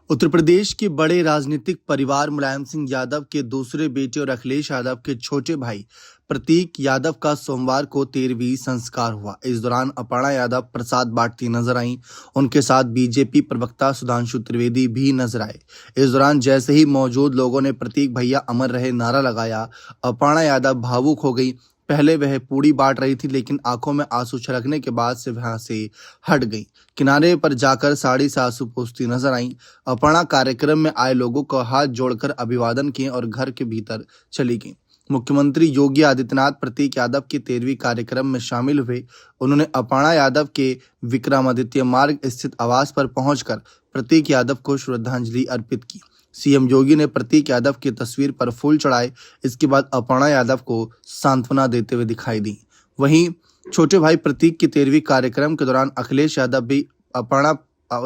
उत्तर प्रदेश के बड़े राजनीतिक परिवार मुलायम सिंह यादव के दूसरे बेटे और अखिलेश यादव के छोटे भाई प्रतीक यादव का सोमवार को 13वीं संस्कार हुआ। इस दौरान अपर्णा यादव प्रसाद बांटती नजर आईं। उनके साथ बीजेपी प्रवक्ता सुधांशु त्रिवेदी भी नजर आए। इस दौरान जैसे ही मौजूद लोगों ने प्रतीक भैया अमर रहे नारा लगाया, अपर्णा यादव भावुक हो गई। पहले वह पूड़ी बांट रही थी, लेकिन आंखों में आंसू छलकने के बाद से वहां से हट गई। किनारे पर जाकर साड़ी से आंसू पोंछती नजर आईं। अपर्णा कार्यक्रम में आए लोगों को हाथ जोड़कर अभिवादन किए और घर के भीतर चली गईं। मुख्यमंत्री योगी आदित्यनाथ प्रतीक यादव के 13वीं कार्यक्रम में शामिल हुए। उन्होंने अपर्णा यादव के विक्रमादित्य मार्ग स्थित आवास पर पहुंचकर प्रतीक यादव को श्रद्धांजलि अर्पित की। सीएम योगी ने प्रतीक यादव की तस्वीर पर फूल चढ़ाए। इसके बाद अपर्णा यादव को सांत्वना देते हुए दिखाई दी। वहीं छोटे भाई प्रतीक की 13वीं कार्यक्रम के दौरान अखिलेश यादव भी अपर्णा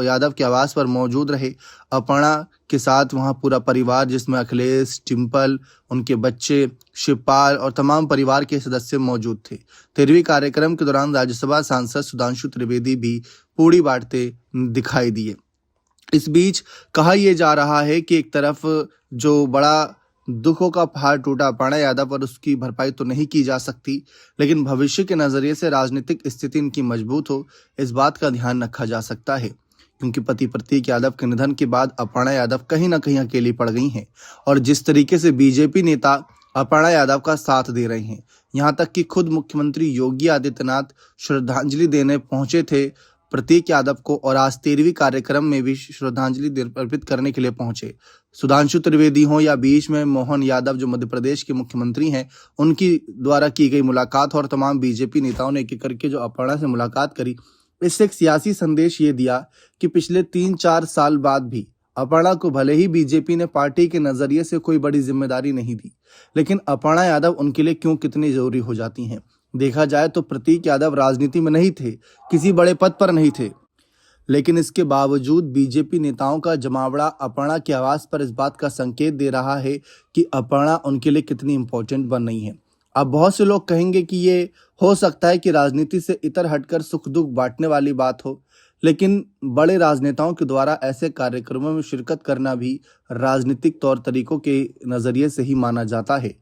यादव के आवास पर मौजूद रहे। अपर्णा के साथ वहां पूरा परिवार, जिसमें अखिलेश, टिम्पल, उनके बच्चे, शिवपाल और तमाम परिवार के सदस्य मौजूद थे। 13वीं कार्यक्रम के दौरान राज्यसभा सांसद सुधांशु त्रिवेदी भी पूड़ी बांटते दिखाई दिए। इस बीच कहा यह जा रहा है कि एक तरफ जो बड़ा दुखों का पहाड़ टूटा अपर्णा यादव पर, उसकी भरपाई तो नहीं की जा सकती, लेकिन भविष्य के नजरिए से राजनीतिक स्थिति इनकी मजबूत हो, इस बात का ध्यान रखा जा सकता है। क्योंकि पति प्रतीक यादव के निधन के बाद अपर्णा यादव कहीं ना कहीं अकेली पड़ गई हैं और जिस तरीके से बीजेपी नेता अपर्णा यादव का साथ दे रहे हैं, यहां तक कि खुद मुख्यमंत्री योगी आदित्यनाथ श्रद्धांजलि देने पहुंचे थे प्रतीक यादव को, और आज 13वीं कार्यक्रम में भी श्रद्धांजलि अर्पित करने के लिए पहुंचे। सुधांशु त्रिवेदी हो या बीच में मोहन यादव जो मध्य प्रदेश के मुख्यमंत्री हैं, उनकी द्वारा की गई मुलाकात और तमाम बीजेपी नेताओं ने एक एक करके जो अपर्णा से मुलाकात करी, इससे एक सियासी संदेश ये दिया कि पिछले 3-4 साल बाद भी अपर्णा को भले ही बीजेपी ने पार्टी के नजरिए से कोई बड़ी जिम्मेदारी नहीं दी, लेकिन अपर्णा यादव उनके लिए क्यों कितनी जरूरी हो जाती हैं। देखा जाए तो प्रतीक यादव राजनीति में नहीं थे, किसी बड़े पद पर नहीं थे, लेकिन इसके बावजूद बीजेपी नेताओं का जमावड़ा अपर्णा के आवास पर इस बात का संकेत दे रहा है कि अपर्णा उनके लिए कितनी इंपॉर्टेंट बन रही है। अब बहुत से लोग कहेंगे कि ये हो सकता है कि राजनीति से इतर हटकर सुख दुख बांटने वाली बात हो, लेकिन बड़े राजनेताओं के द्वारा ऐसे कार्यक्रमों में शिरकत करना भी राजनीतिक तौर तरीकों के नजरिए से ही माना जाता है।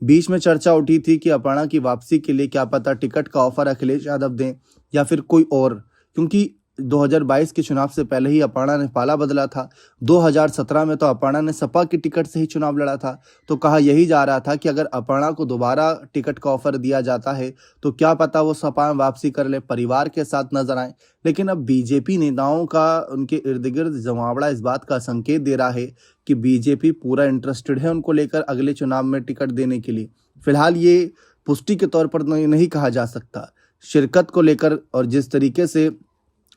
बीच में चर्चा उठी थी कि अपर्णा की वापसी के लिए क्या पता टिकट का ऑफर अखिलेश यादव दें या फिर कोई और, क्योंकि 2022 के चुनाव से पहले ही अपर्णा ने पाला बदला था। 2017 में तो अपर्णा ने सपा की टिकट से ही चुनाव लड़ा था। तो कहा यही जा रहा था कि अगर अपर्णा को दोबारा टिकट का ऑफर दिया जाता है तो क्या पता वो सपा में वापसी कर ले, परिवार के साथ नजर आए। लेकिन अब बीजेपी नेताओं का उनके इर्द गिर्द जमावड़ा इस बात का संकेत दे रहा है कि बीजेपी पूरा इंटरेस्टेड है उनको लेकर अगले चुनाव में टिकट देने के लिए। फिलहाल ये पुष्टि के तौर पर नहीं कहा जा सकता। शिरकत को लेकर और जिस तरीके से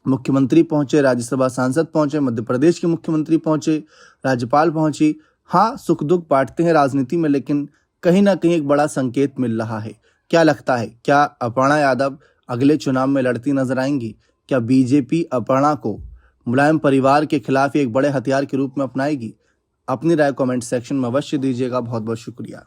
मुख्यमंत्री पहुंचे, राज्यसभा सांसद पहुंचे, मध्य प्रदेश के मुख्यमंत्री पहुंचे, राज्यपाल पहुंची, हाँ सुख दुख बांटते हैं राजनीति में, लेकिन कहीं ना कहीं एक बड़ा संकेत मिल रहा है। क्या लगता है, क्या अपर्णा यादव अगले चुनाव में लड़ती नजर आएंगी? क्या बीजेपी अपर्णा को मुलायम परिवार के खिलाफ एक बड़े हथियार के रूप में अपनाएगी? अपनी राय कमेंट सेक्शन में अवश्य दीजिएगा। बहुत बहुत शुक्रिया।